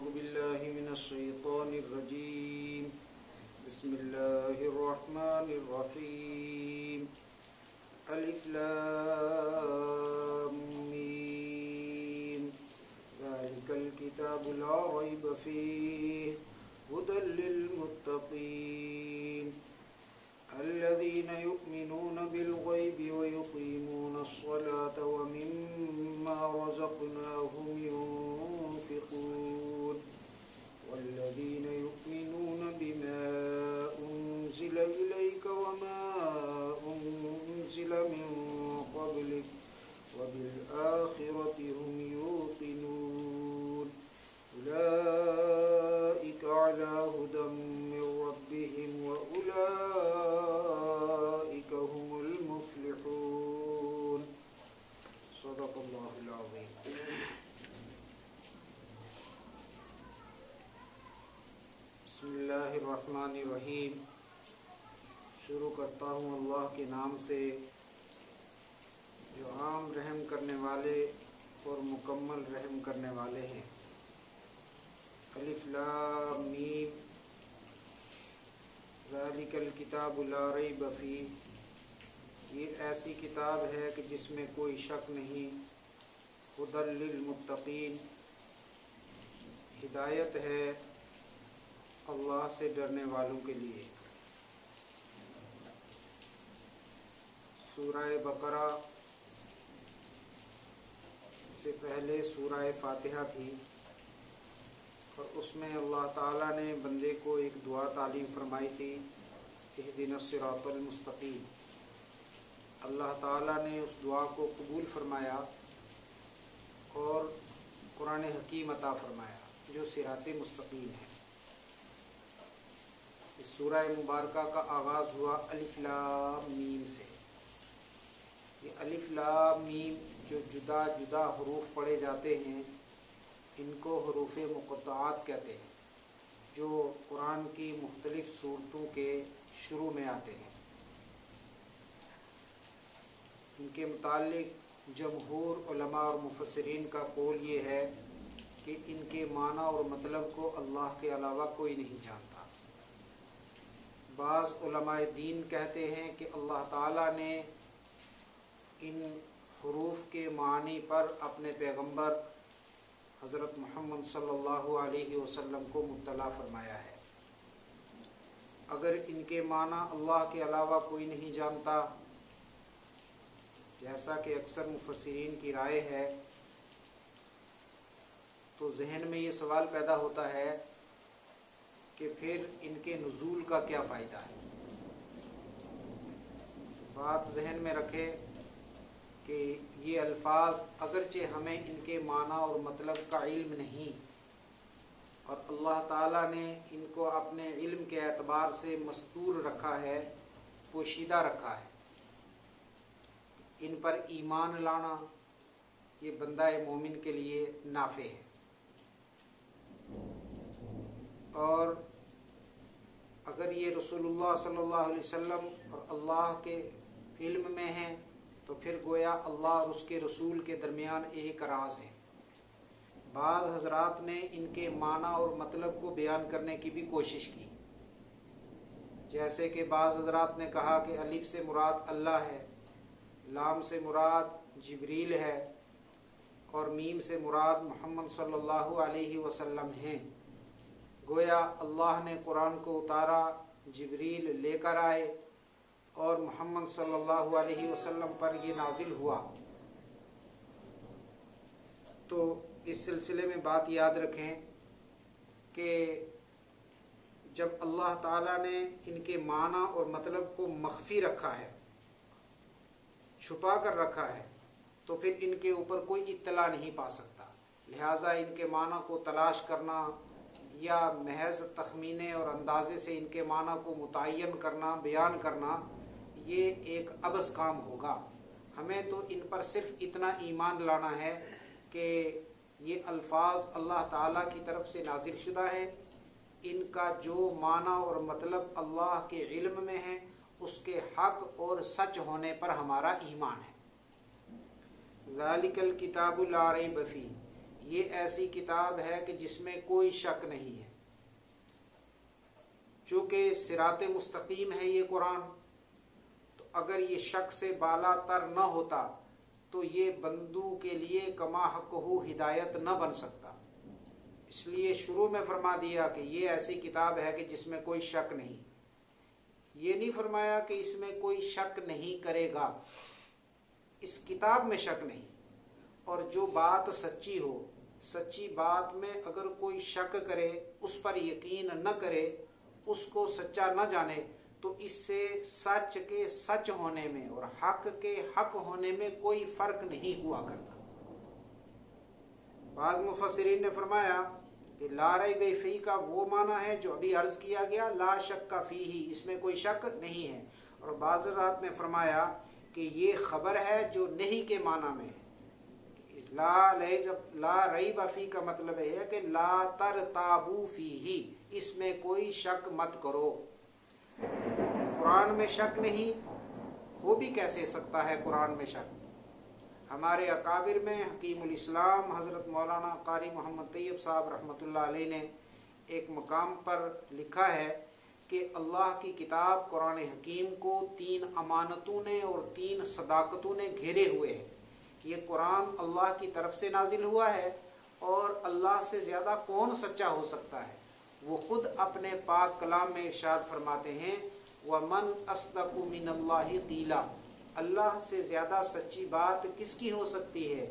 أعوذ بالله من الشيطان الرجيم. بسم الله الرحمن الرحيم. ألف لام ميم. ذلك الكتاب لا ريب فيه هدى للمتقين الذين يؤمنون بالغيب ويقيمون الصلاة ومما رزقناهم ينفقون والذين يؤمنون بما أنزل إليك وما أنزل من قبلك وبالآخرة هم يوقنون أولئك على هدى من ربهم وأولئك هم المفلحون. صدق اللہ العظیم. بسم اللہ الرحمن الرحیم. شروع کرتا ہوں اللہ کے نام سے جو عام رحم کرنے والے اور مکمل رحم کرنے والے ہیں. الف لام میم. ذالک الکتاب لا ریب فیہ. یہ ایسی کتاب ہے کہ جس میں کوئی شک نہیں. ہدی للمتقین. ہدایت ہے اللہ سے ڈرنے والوں کے لیے. سورہ بقرہ سے پہلے سورہ فاتحہ تھی اور اس میں اللہ تعالیٰ نے بندے کو ایک دعا تعلیم فرمائی تھی، اہدنا الصراط المستقیم. اللہ تعالیٰ نے اس دعا کو قبول فرمایا اور قرآن حکیم عطا فرمایا جو صراط مستقیم ہے. اس سورہ مبارکہ کا آغاز ہوا الف لام میم سے. یہ الف لام میم جو جدا جدا حروف پڑھے جاتے ہیں ان کو حروف مقطعات کہتے ہیں، جو قرآن کی مختلف سورتوں کے شروع میں آتے ہیں. ان کے متعلق جمہور علماء اور مفسرین کا قول یہ ہے کہ ان کے معنی اور مطلب کو اللہ کے علاوہ کوئی نہیں جانتا. بعض علماء دین کہتے ہیں کہ اللہ تعالیٰ نے ان حروف کے معنی پر اپنے پیغمبر حضرت محمد صلی اللہ علیہ وسلم کو مطلع فرمایا ہے. اگر ان کے معنی اللہ کے علاوہ کوئی نہیں جانتا، جیسا کہ اکثر مفسرین کی رائے ہے، تو ذہن میں یہ سوال پیدا ہوتا ہے کہ پھر ان کے نزول کا کیا فائدہ ہے. بات ذہن میں رکھے کہ یہ الفاظ اگرچہ ہمیں ان کے معنی اور مطلب کا علم نہیں، اور اللہ تعالیٰ نے ان کو اپنے علم کے اعتبار سے مستور رکھا ہے، پوشیدہ رکھا ہے، ان پر ایمان لانا یہ بندہ مومن کے لیے نافع ہے. اور اگر یہ رسول اللہ صلی اللہ علیہ وسلم اور اللہ کے علم میں ہیں تو پھر گویا اللہ اور اس کے رسول کے درمیان ایک راز ہے. بعض حضرات نے ان کے معنی اور مطلب کو بیان کرنے کی بھی کوشش کی، جیسے کہ بعض حضرات نے کہا کہ الف سے مراد اللہ ہے، لام سے مراد جبریل ہے اور میم سے مراد محمد صلی اللہ علیہ وسلم ہیں. گویا اللہ نے قرآن کو اتارا، جبریل لے کر آئے اور محمد صلی اللہ علیہ وسلم پر یہ نازل ہوا. تو اس سلسلے میں بات یاد رکھیں کہ جب اللہ تعالیٰ نے ان کے معنی اور مطلب کو مخفی رکھا ہے، چھپا کر رکھا ہے، تو پھر ان کے اوپر کوئی اطلاع نہیں پا سکتا. لہٰذا ان کے معنی کو تلاش کرنا یا محض تخمینے اور اندازے سے ان کے معنی کو متعین کرنا، بیان کرنا، یہ ایک عبث کام ہوگا. ہمیں تو ان پر صرف اتنا ایمان لانا ہے کہ یہ الفاظ اللہ تعالیٰ کی طرف سے نازل شدہ ہے، ان کا جو معنی اور مطلب اللہ کے علم میں ہے اس کے حق اور سچ ہونے پر ہمارا ایمان ہے. ذالک الکتاب لا ریب فیہ. یہ ایسی کتاب ہے کہ جس میں کوئی شک نہیں ہے، چونکہ صراط مستقیم ہے یہ قرآن، تو اگر یہ شک سے بالا تر نہ ہوتا تو یہ بندوں کے لیے کما حق ہو ہدایت نہ بن سکتا۔ اس لیے شروع میں فرما دیا کہ یہ ایسی کتاب ہے کہ جس میں کوئی شک نہیں۔ یہ نہیں فرمایا کہ اس میں کوئی شک نہیں کرے گا، اس کتاب میں شک نہیں۔ اور جو بات سچی ہو، سچی بات میں اگر کوئی شک کرے، اس پر یقین نہ کرے، اس کو سچا نہ جانے، تو اس سے سچ کے سچ ہونے میں اور حق کے حق ہونے میں کوئی فرق نہیں ہوا کرتا۔ بعض مفسرین نے فرمایا کہ لا ریب فیہ کا وہ معنی ہے جو ابھی عرض کیا گیا، لا شک فیہ، اس میں کوئی شک نہیں ہے۔ اور بعض حضرات نے فرمایا کہ یہ خبر ہے جو نہیں کے معنی میں ہے۔ لا ریب فیہ کا مطلب ہے کہ لا ترتابوا فیہ، اس میں کوئی شک مت کرو۔ قرآن میں شک نہیں ہو بھی کیسے سکتا ہے قرآن میں شک؟ ہمارے اکابر میں حکیم الاسلام حضرت مولانا قاری محمد طیب صاحب رحمۃ اللہ علیہ نے ایک مقام پر لکھا ہے کہ اللہ کی کتاب قرآن حکیم کو 3 امانتوں نے اور 3 صداقتوں نے گھیرے ہوئے ہیں۔ یہ قرآن اللہ کی طرف سے نازل ہوا ہے، اور اللہ سے زیادہ کون سچا ہو سکتا ہے؟ وہ خود اپنے پاک کلام میں ارشاد فرماتے ہیں وَمَنْ أَصْدَقُ مِنَ اللَّهِ قِيلًا، اللہ سے زیادہ سچی بات کس کی ہو سکتی ہے؟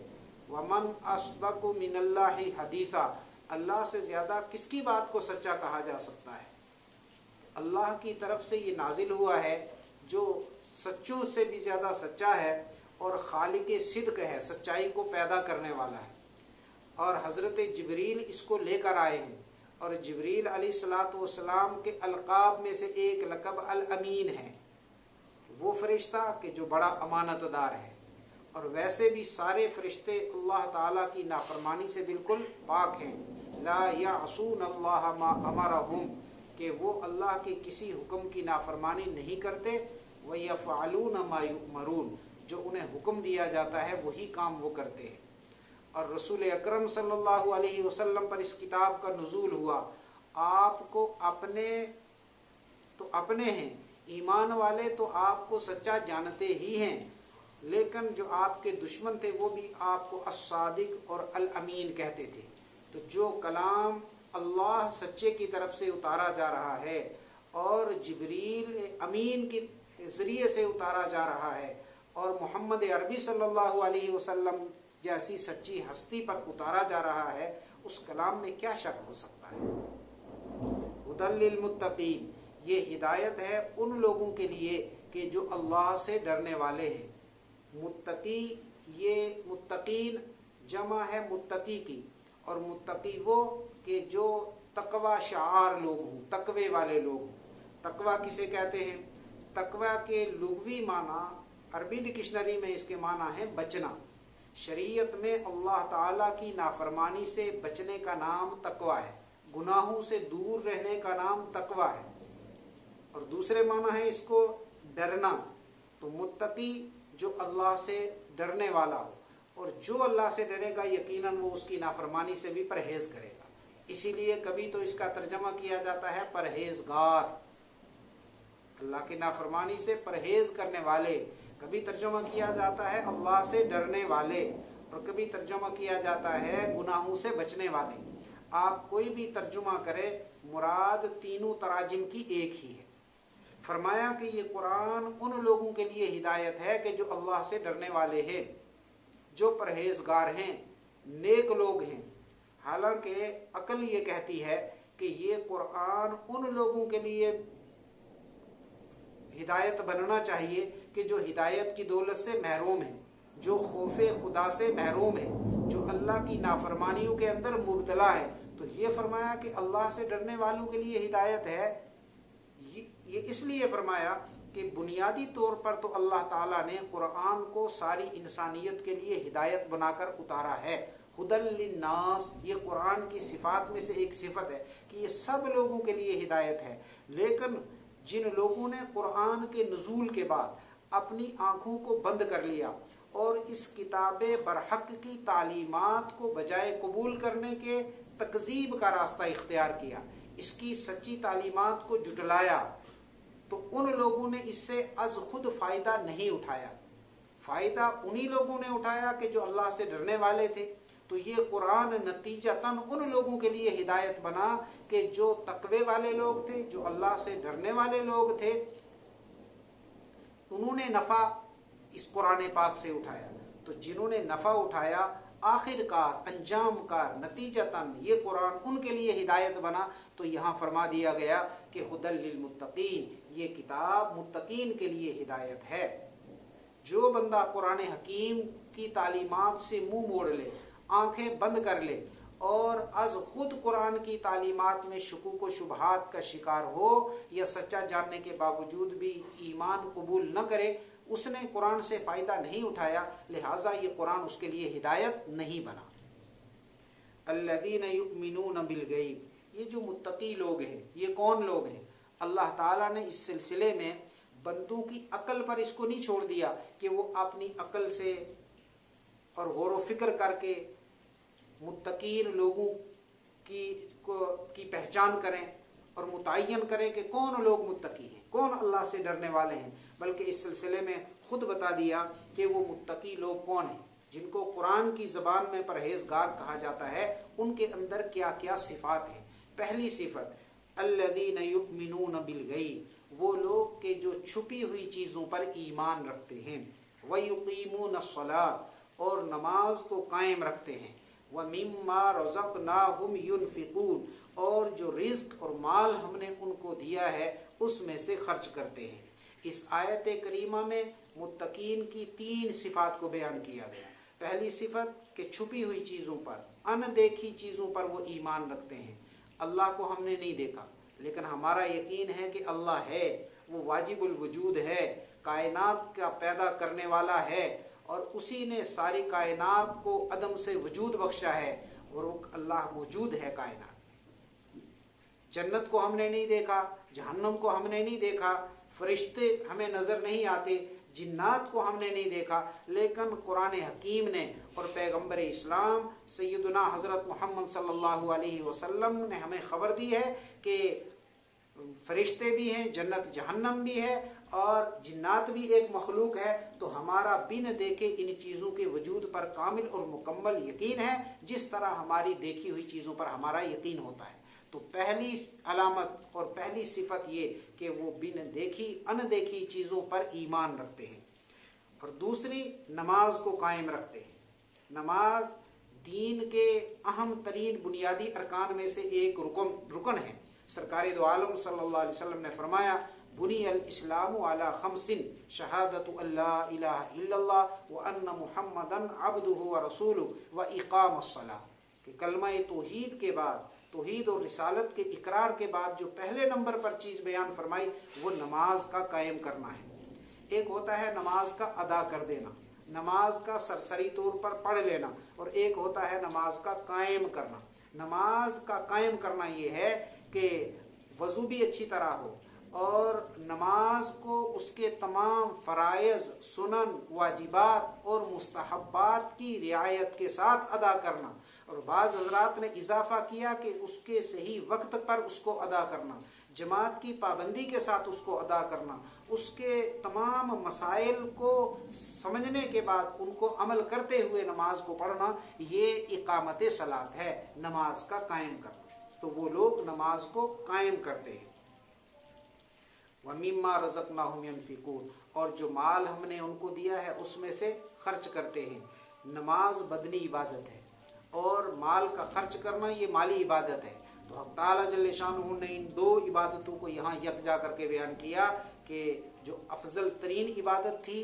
وَمَنْ أَصْدَقُ مِنَ اللَّهِ حَدِيثًا، اللہ سے زیادہ کس کی بات کو سچا کہا جا سکتا ہے؟ اللہ کی طرف سے یہ نازل ہوا ہے جو سچوں سے بھی زیادہ سچا ہے اور خالق صدق ہے، سچائی کو پیدا کرنے والا ہے۔ اور حضرت جبریل اس کو لے کر آئے ہیں، اور جبریل علیہ الصلاۃ والسلام کے القاب میں سے ایک لقب الامین ہے، وہ فرشتہ کہ جو بڑا امانت دار ہے۔ اور ویسے بھی سارے فرشتے اللہ تعالیٰ کی نافرمانی سے بالکل پاک ہیں، لا یعصون اللہ ما امرہم، کہ وہ اللہ کے کسی حکم کی نافرمانی نہیں کرتے، ویفعلون ما یؤمرون، جو انہیں حکم دیا جاتا ہے وہی کام وہ کرتے ہیں۔ اور رسول اکرم صلی اللہ علیہ وسلم پر اس کتاب کا نزول ہوا، آپ کو اپنے تو اپنے ہیں، ایمان والے تو آپ کو سچا جانتے ہی ہیں، لیکن جو آپ کے دشمن تھے وہ بھی آپ کو الصادق اور الامین کہتے تھے۔ تو جو کلام اللہ سچے کی طرف سے اتارا جا رہا ہے اور جبریل امین کے ذریعے سے اتارا جا رہا ہے اور محمد عربی صلی اللہ علیہ وسلم جیسی سچی ہستی پر اتارا جا رہا ہے، اس کلام میں کیا شک ہو سکتا ہے؟ ہدی للمتقین، یہ ہدایت ہے ان لوگوں کے لیے کہ جو اللہ سے ڈرنے والے ہیں۔ متقی، یہ متقین جمع ہے متقی کی، اور متقی وہ کہ جو تقوی شعار لوگ ہوں، تقوی والے لوگ ہوں۔ تقوی کسے کہتے ہیں؟ تقوی کے لغوی معنی عربی ڈکشنری میں اس کے معنی ہے بچنا۔ شریعت میں اللہ تعالیٰ کی نافرمانی سے بچنے کا نام تقوی ہے، گناہوں سے دور رہنے کا نام تقوی ہے۔ اور دوسرے معنی ہے اس کو ڈرنا۔ تو متقی جو اللہ سے ڈرنے والا ہو، اور جو اللہ سے ڈرے گا یقیناً وہ اس کی نافرمانی سے بھی پرہیز کرے گا۔ اسی لیے کبھی تو اس کا ترجمہ کیا جاتا ہے پرہیزگار، اللہ کی نافرمانی سے پرہیز کرنے والے۔ کبھی ترجمہ کیا جاتا ہے اللہ سے ڈرنے والے، اور کبھی ترجمہ کیا جاتا ہے گناہوں سے بچنے والے۔ آپ کوئی بھی ترجمہ کرے، مراد تینوں تراجم کی ایک ہی ہے۔ فرمایا کہ یہ قرآن ان لوگوں کے لیے ہدایت ہے کہ جو اللہ سے ڈرنے والے ہیں، جو پرہیزگار ہیں، نیک لوگ ہیں۔ حالانکہ عقل یہ کہتی ہے کہ یہ قرآن ان لوگوں کے لیے ہدایت بننا چاہیے کہ جو ہدایت کی دولت سے محروم ہیں، جو خوف خدا سے محروم ہیں، جو اللہ کی نافرمانیوں کے اندر مبتلا ہے۔ تو یہ فرمایا کہ اللہ سے ڈرنے والوں کے لیے ہدایت ہے، یہ اس لیے فرمایا کہ بنیادی طور پر تو اللہ تعالیٰ نے قرآن کو ساری انسانیت کے لیے ہدایت بنا کر اتارا ہے۔ ہدی للناس، یہ قرآن کی صفات میں سے ایک صفت ہے کہ یہ سب لوگوں کے لیے ہدایت ہے۔ لیکن جن لوگوں نے قرآن کے نزول کے بعد اپنی آنکھوں کو بند کر لیا اور اس کتاب برحق کی تعلیمات کو بجائے قبول کرنے کے تکذیب کا راستہ اختیار کیا، اس کی سچی تعلیمات کو جھٹلایا، تو ان لوگوں نے اس سے از خود فائدہ نہیں اٹھایا، فائدہ انہی لوگوں نے اٹھایا کہ جو اللہ سے ڈرنے والے تھے۔ تو یہ قرآن نتیجتاً ان لوگوں کے لیے ہدایت بنا کہ جو تقوی والے لوگ تھے، جو اللہ سے ڈرنے والے لوگ تھے، انہوں نے نفع اس قرآن پاک سے اٹھایا۔ تو جنہوں نے نفع اٹھایا، آخر کار، انجام کار، نتیجتاً یہ قرآن ان کے لیے ہدایت بنا۔ تو یہاں فرما دیا گیا کہ ھدی للمتقین، یہ کتاب متقین کے لیے ہدایت ہے۔ جو بندہ قرآن حکیم کی تعلیمات سے منہ موڑ لے، آنکھیں بند کر لے اور از خود قرآن کی تعلیمات میں شکوک و شبہات کا شکار ہو یا سچا جاننے کے باوجود بھی ایمان قبول نہ کرے، اس نے قرآن سے فائدہ نہیں اٹھایا، لہٰذا یہ قرآن اس کے لیے ہدایت نہیں بنا۔ الذین یؤمنون بالغیب، یہ جو متقی لوگ ہیں، یہ کون لوگ ہیں؟ اللہ تعالیٰ نے اس سلسلے میں بندوں کی عقل پر اس کو نہیں چھوڑ دیا کہ وہ اپنی عقل سے اور غور و فکر کر کے متقین لوگوں کی پہچان کریں اور متعین کریں کہ کون لوگ متقی ہیں، کون اللہ سے ڈرنے والے ہیں، بلکہ اس سلسلے میں خود بتا دیا کہ وہ متقی لوگ کون ہیں، جن کو قرآن کی زبان میں پرہیزگار کہا جاتا ہے، ان کے اندر کیا کیا صفات ہیں۔ پہلی صفت، الذین یؤمنون بالغیب، وہ لوگ کہ جو چھپی ہوئی چیزوں پر ایمان رکھتے ہیں، ویقیمون الصلاۃ، اور نماز کو قائم رکھتے ہیں، وَمِمَّا رَزَقْنَاهُمْ يُنْفِقُونَ، اور جو رزق اور مال ہم نے ان کو دیا ہے اس میں سے خرچ کرتے ہیں۔ اس آیت کریمہ میں متقین کی 3 صفات کو بیان کیا گیا۔ پہلی صفت کہ چھپی ہوئی چیزوں پر، ان دیکھی چیزوں پر وہ ایمان رکھتے ہیں۔ اللہ کو ہم نے نہیں دیکھا لیکن ہمارا یقین ہے کہ اللہ ہے، وہ واجب الوجود ہے، کائنات کا پیدا کرنے والا ہے، اور اسی نے ساری کائنات کو عدم سے وجود بخشا ہے، اور وہ اللہ موجود ہے کائنات میں۔ جنت کو ہم نے نہیں دیکھا، جہنم کو ہم نے نہیں دیکھا، فرشتے ہمیں نظر نہیں آتے، جنات کو ہم نے نہیں دیکھا، لیکن قرآن حکیم نے اور پیغمبر اسلام سیدنا حضرت محمد صلی اللہ علیہ وسلم نے ہمیں خبر دی ہے کہ فرشتے بھی ہیں، جنت جہنم بھی ہے، اور جنات بھی ایک مخلوق ہے۔ تو ہمارا بن دیکھے ان چیزوں کے وجود پر کامل اور مکمل یقین ہے، جس طرح ہماری دیکھی ہوئی چیزوں پر ہمارا یقین ہوتا ہے۔ تو پہلی علامت اور پہلی صفت یہ کہ وہ بن دیکھی ان دیکھی چیزوں پر ایمان رکھتے ہیں، اور دوسری نماز کو قائم رکھتے ہیں۔ نماز دین کے اہم ترین بنیادی ارکان میں سے ایک رکن ہے۔ سرکار دو عالم صلی اللہ علیہ وسلم نے فرمایا، بنی الاسلام علی 5، شہادت اللہ الہ الا اللہ وان محمدا عبدہ ورسولہ واقام الصلاۃ، کہ کلمہ توحید کے بعد، توحید اور رسالت کے اقرار کے بعد جو پہلے نمبر پر چیز بیان فرمائی وہ نماز کا قائم کرنا ہے۔ ایک ہوتا ہے نماز کا ادا کر دینا، نماز کا سرسری طور پر پڑھ لینا، اور ایک ہوتا ہے نماز کا قائم کرنا۔ نماز کا قائم کرنا یہ ہے کہ وضو بھی اچھی طرح ہو، اور نماز کو اس کے تمام فرائض، سنن، واجبات اور مستحبات کی رعایت کے ساتھ ادا کرنا، اور بعض حضرات نے اضافہ کیا کہ اس کے صحیح وقت پر اس کو ادا کرنا، جماعت کی پابندی کے ساتھ اس کو ادا کرنا، اس کے تمام مسائل کو سمجھنے کے بعد ان کو عمل کرتے ہوئے نماز کو پڑھنا، یہ اقامت صلاۃ ہے، نماز کا قائم کرنا۔ تو وہ لوگ نماز کو قائم کرتے ہیں۔ وَمِمَّا رَزَقْنَاهُمْ يُنْفِقُونَ، اور جو مال ہم نے ان کو دیا ہے اس میں سے خرچ کرتے ہیں۔ نماز بدنی عبادت ہے، اور مال کا خرچ کرنا یہ مالی عبادت ہے۔ تو حق تعالیٰ جل شانہ نے ان 2 عبادتوں کو یہاں یکجا کر کے بیان کیا کہ جو افضل ترین عبادت تھی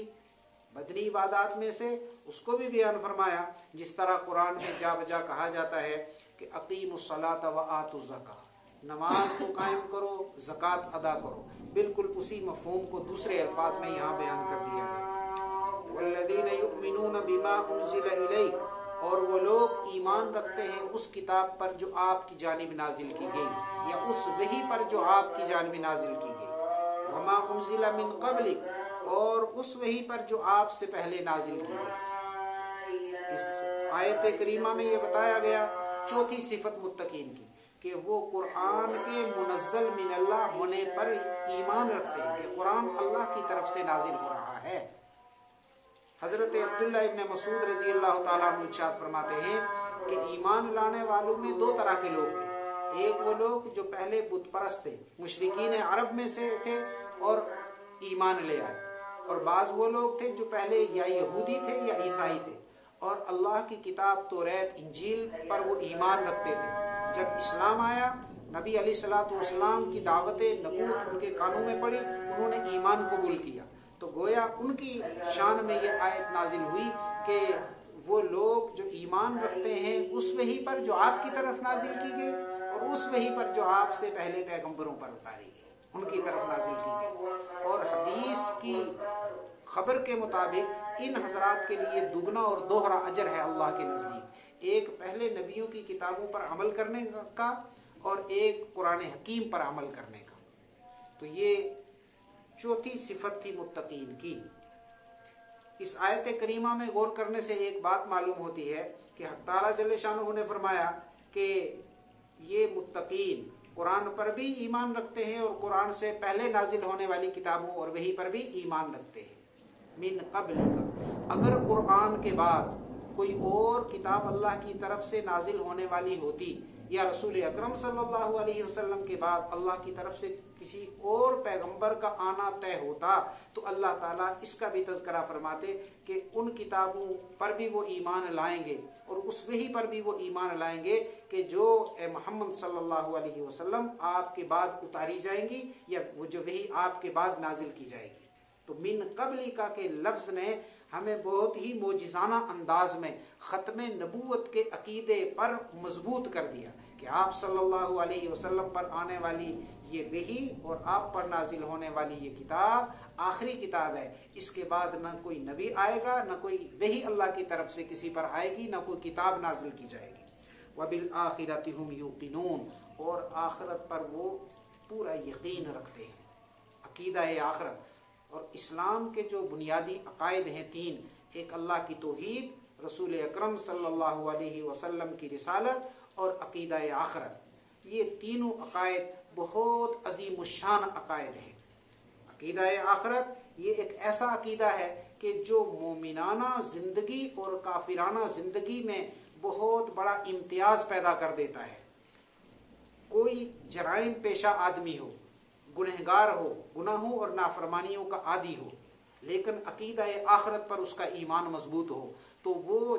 بدنی عبادات میں سے، اس کو بھی بیان فرمایا، جس طرح قرآن میں جا بجا کہا جاتا ہے کہ اقیموا الصلاۃ وآتوا الزکاۃ، نماز کو قائم کرو، زکوٰۃ ادا کرو۔ بالکل اسی مفہوم کو دوسرے الفاظ میں یہاں بیان کر دیا گیا۔ والذین یؤمنون بما انزل الیک، اور وہ لوگ ایمان رکھتے ہیں اس کتاب پر جو آپ کی جانب نازل کی گئی، یا اس وحی پر جو آپ کی جانب نازل کی گئی۔ وما انزل من قبلک، اور اس وحی پر جو آپ سے پہلے نازل کی گئی۔ اس آیت کریمہ میں یہ بتایا گیا چوتھی صفت متقین کی کہ وہ قرآن کے منزل من اللہ ہونے پر ایمان رکھتے ہیں کہ قرآن اللہ کی طرف سے نازل ہو رہا ہے۔ حضرت عبداللہ ابن مسعود رضی اللہ تعالیٰ عنہ ارشاد فرماتے ہیں کہ ایمان لانے والوں میں دو طرح کے لوگ تھے، ایک وہ لوگ جو پہلے بت پرست تھے، مشرکین عرب میں سے تھے اور ایمان لے آئے، اور بعض وہ لوگ تھے جو پہلے یا یہودی تھے یا عیسائی تھے اور اللہ کی کتاب توریت انجیل پر وہ ایمان رکھتے تھے۔ جب اسلام آیا، نبی علیہ الصلوۃ والسلام کی دعوت نبوت ان کے کانوں میں پڑی، انہوں نے ایمان قبول کیا، تو گویا ان کی شان میں یہ آیت نازل ہوئی کہ وہ لوگ جو ایمان رکھتے ہیں اس وحی پر جو آپ کی طرف نازل کی گئی اور اس وحی پر جو آپ سے پہلے پیغمبروں پر اتاری گئی، ان کی طرف نازل کی گئی۔ اور حدیث کی خبر کے مطابق ان حضرات کے لیے دگنا اور دوہرا اجر ہے اللہ کے نزدیک، ایک پہلے نبیوں کی کتابوں پر عمل کرنے کا اور ایک قرآن حکیم پر عمل کرنے کا۔ تو یہ چوتھی صفت تھی متقین کی۔ اس آیت کریمہ میں غور کرنے سے ایک بات معلوم ہوتی ہے کہ حق تعالیٰ جل شانہ نے فرمایا کہ یہ متقین قرآن پر بھی ایمان رکھتے ہیں اور قرآن سے پہلے نازل ہونے والی کتابوں اور وحی پر بھی ایمان رکھتے ہیں۔ من قبل کا، اگر قرآن کے بعد کوئی اور کتاب اللہ کی طرف سے نازل ہونے والی ہوتی یا رسول اکرم صلی اللہ علیہ وسلم کے بعد اللہ کی طرف سے کسی اور پیغمبر کا آنا طے ہوتا تو اللہ تعالیٰ اس کا بھی تذکرہ فرماتے کہ ان کتابوں پر بھی وہ ایمان لائیں گے اور اس وحی پر بھی وہ ایمان لائیں گے کہ جو اے محمد صلی اللہ علیہ وسلم آپ کے بعد اتاری جائیں گی یا وہ جو وحی آپ کے بعد نازل کی جائے گی۔ تو من قبلی کا کے لفظ نے ہمیں بہت ہی معجزانہ انداز میں ختم نبوت کے عقیدے پر مضبوط کر دیا کہ آپ صلی اللہ علیہ وسلم پر آنے والی یہ وحی اور آپ پر نازل ہونے والی یہ کتاب آخری کتاب ہے، اس کے بعد نہ کوئی نبی آئے گا، نہ کوئی وحی اللہ کی طرف سے کسی پر آئے گی، نہ کوئی کتاب نازل کی جائے گی۔ وَبِالْآخِرَةِ هُمْ يُوقِنُونَ، اور آخرت پر وہ پورا یقین رکھتے ہیں۔ عقیدہ آخرت اور اسلام کے جو بنیادی عقائد ہیں تین، ایک اللہ کی توحید، رسول اکرم صلی اللہ علیہ وسلم کی رسالت اور عقیدہ آخرت، یہ تینوں عقائد بہت عظیم الشان عقائد ہیں۔ عقیدہ آخرت یہ ایک ایسا عقیدہ ہے کہ جو مومنانہ زندگی اور کافرانہ زندگی میں بہت بڑا امتیاز پیدا کر دیتا ہے۔ کوئی جرائم پیشہ آدمی ہو، گنہگار ہو، گناہوں اور نافرمانیوں کا عادی ہو، لیکن عقیدہ آخرت پر اس کا ایمان مضبوط ہو تو وہ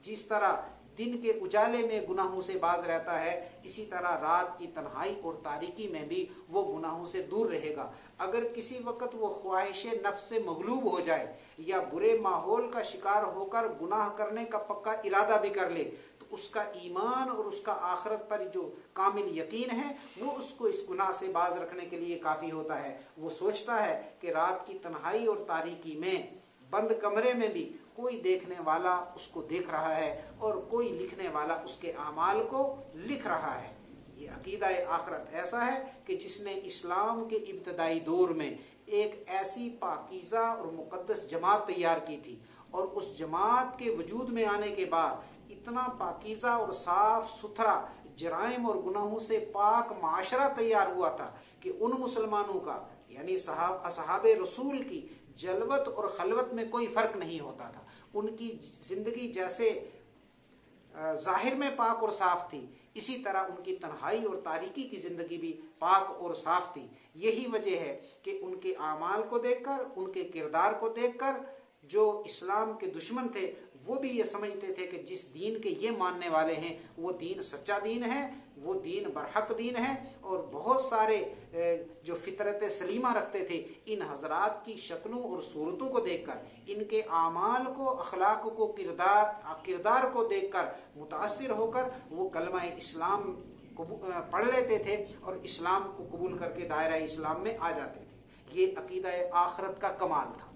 جس طرح دن کے اجالے میں گناہوں سے باز رہتا ہے، اسی طرح رات کی تنہائی اور تاریکی میں بھی وہ گناہوں سے دور رہے گا۔ اگر کسی وقت وہ خواہش نفس سے مغلوب ہو جائے یا برے ماحول کا شکار ہو کر گناہ کرنے کا پکا ارادہ بھی کر لے تو اس کا ایمان اور اس کا آخرت پر جو کامل یقین ہے وہ اس کو اس گناہ سے باز رکھنے کے لیے کافی ہوتا ہے۔ وہ سوچتا ہے کہ رات کی تنہائی اور تاریکی میں بند کمرے میں بھی کوئی دیکھنے والا اس کو دیکھ رہا ہے اور کوئی لکھنے والا اس کے اعمال کو لکھ رہا ہے۔ یہ عقیدہ آخرت ایسا ہے کہ جس نے اسلام کے ابتدائی دور میں ایک ایسی پاکیزہ اور مقدس جماعت تیار کی تھی، اور اس جماعت کے وجود میں آنے کے بعد اتنا پاکیزہ اور صاف ستھرا جرائم اور گناہوں سے پاک معاشرہ تیار ہوا تھا کہ ان مسلمانوں کا یعنی اصحاب رسول کی جلوت اور خلوت میں کوئی فرق نہیں ہوتا تھا۔ ان کی زندگی جیسے ظاہر میں پاک اور صاف تھی، اسی طرح ان کی تنہائی اور تاریکی کی زندگی بھی پاک اور صاف تھی۔ یہی وجہ ہے کہ ان کے اعمال کو دیکھ کر، ان کے کردار کو دیکھ کر جو اسلام کے دشمن تھے وہ بھی یہ سمجھتے تھے کہ جس دین کے یہ ماننے والے ہیں وہ دین سچا دین ہے، وہ دین برحق دین ہے، اور بہت سارے جو فطرت سلیمہ رکھتے تھے ان حضرات کی شکلوں اور صورتوں کو دیکھ کر، ان کے اعمال کو، اخلاق کو، کردار کو دیکھ کر متاثر ہو کر وہ کلمہ اسلام پڑھ لیتے تھے اور اسلام کو قبول کر کے دائرہ اسلام میں آ جاتے تھے۔ یہ عقیدہ آخرت کا کمال تھا۔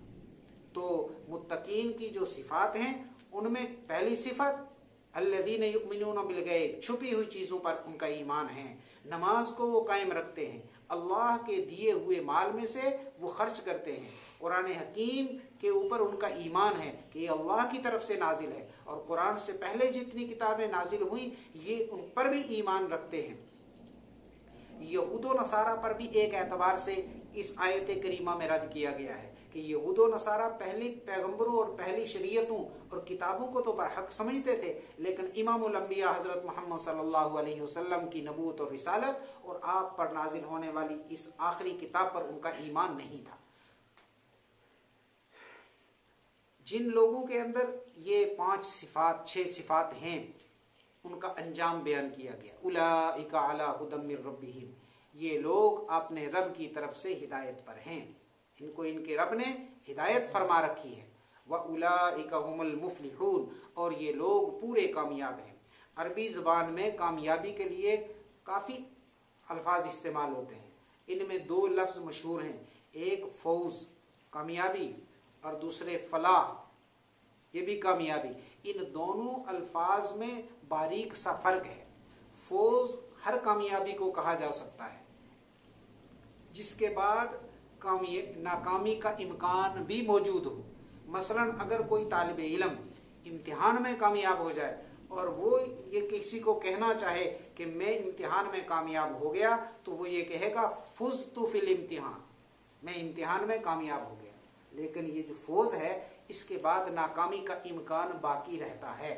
تو متقین کی جو صفات ہیں ان میں پہلی صفت الذین یؤمنون بالغیب، چھپی ہوئی چیزوں پر ان کا ایمان ہے۔ نماز کو وہ قائم رکھتے ہیں، اللہ کے دیے ہوئے مال میں سے وہ خرچ کرتے ہیں، قرآن حکیم کے اوپر ان کا ایمان ہے کہ یہ اللہ کی طرف سے نازل ہے، اور قرآن سے پہلے جتنی کتابیں نازل ہوئیں یہ ان پر بھی ایمان رکھتے ہیں۔ یہود و نصارہ پر بھی ایک اعتبار سے اس آیت کریمہ میں رد کیا گیا ہے کہ یہود و نصارہ پہلی پیغمبروں اور پہلی شریعتوں اور کتابوں کو تو برحق سمجھتے تھے، لیکن امام الانبیاء حضرت محمد صلی اللہ علیہ وسلم کی نبوت اور رسالت اور آپ پر نازل ہونے والی اس آخری کتاب پر ان کا ایمان نہیں تھا۔ جن لوگوں کے اندر یہ 6 صفات ہیں ان کا انجام بیان کیا گیا، اولئک علی ھدی من ربہم، یہ لوگ اپنے رب کی طرف سے ہدایت پر ہیں، ان کو ان کے رب نے ہدایت فرما رکھی ہے، وَأُولَئِكَ هُمُ الْمُفْلِحُونَ، اور یہ لوگ پورے کامیاب ہیں۔ عربی زبان میں کامیابی کے لیے کافی الفاظ استعمال ہوتے ہیں، ان میں 2 لفظ مشہور ہیں، ایک فوز کامیابی اور دوسرے فلاح یہ بھی کامیابی۔ ان دونوں الفاظ میں باریک سا فرق ہے۔ فوز ہر کامیابی کو کہا جا سکتا ہے جس کے بعد ناکامی کا امکان بھی موجود ہو۔ مثلا اگر کوئی طالب علم امتحان میں کامیاب ہو جائے اور وہ یہ کسی کو کہنا چاہے کہ میں امتحان میں کامیاب ہو گیا، تو وہ یہ کہے گا فزت فی الامتحان، میں امتحان میں کامیاب ہو گیا، لیکن یہ جو فوز ہے اس کے بعد ناکامی کا امکان باقی رہتا ہے،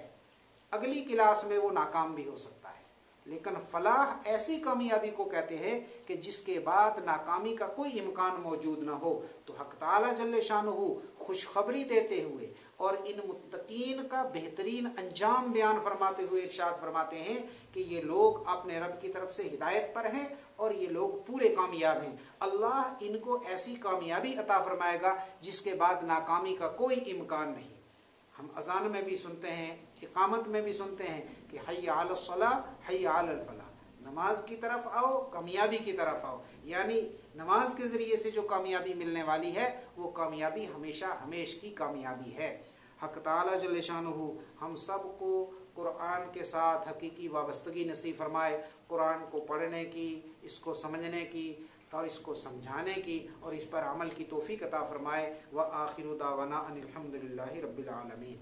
اگلی کلاس میں وہ ناکام بھی ہو سکتا ہے۔ لیکن فلاح ایسی کامیابی کو کہتے ہیں کہ جس کے بعد ناکامی کا کوئی امکان موجود نہ ہو۔ تو حق تعالی جل شانہ خوشخبری دیتے ہوئے اور ان متقین کا بہترین انجام بیان فرماتے ہوئے ارشاد فرماتے ہیں کہ یہ لوگ اپنے رب کی طرف سے ہدایت پر ہیں اور یہ لوگ پورے کامیاب ہیں۔ اللہ ان کو ایسی کامیابی عطا فرمائے گا جس کے بعد ناکامی کا کوئی امکان نہیں۔ ہم اذان میں بھی سنتے ہیں، اقامت میں بھی سنتے ہیں کہ حی علی الصلاۃ حی علی الفلاح، نماز کی طرف آؤ کامیابی کی طرف آؤ، یعنی نماز کے ذریعے سے جو کامیابی ملنے والی ہے وہ کامیابی ہمیشہ ہمیش کی کامیابی ہے۔ حق تعالی جل شانہ ہم سب کو قرآن کے ساتھ حقیقی وابستگی نصیب فرمائے، قرآن کو پڑھنے کی، اس کو سمجھنے کی اور اس کو سمجھانے کی اور اس پر عمل کی توفیق عطا فرمائے۔ وآخر دعوانا ان الحمد للہ رب العالمین۔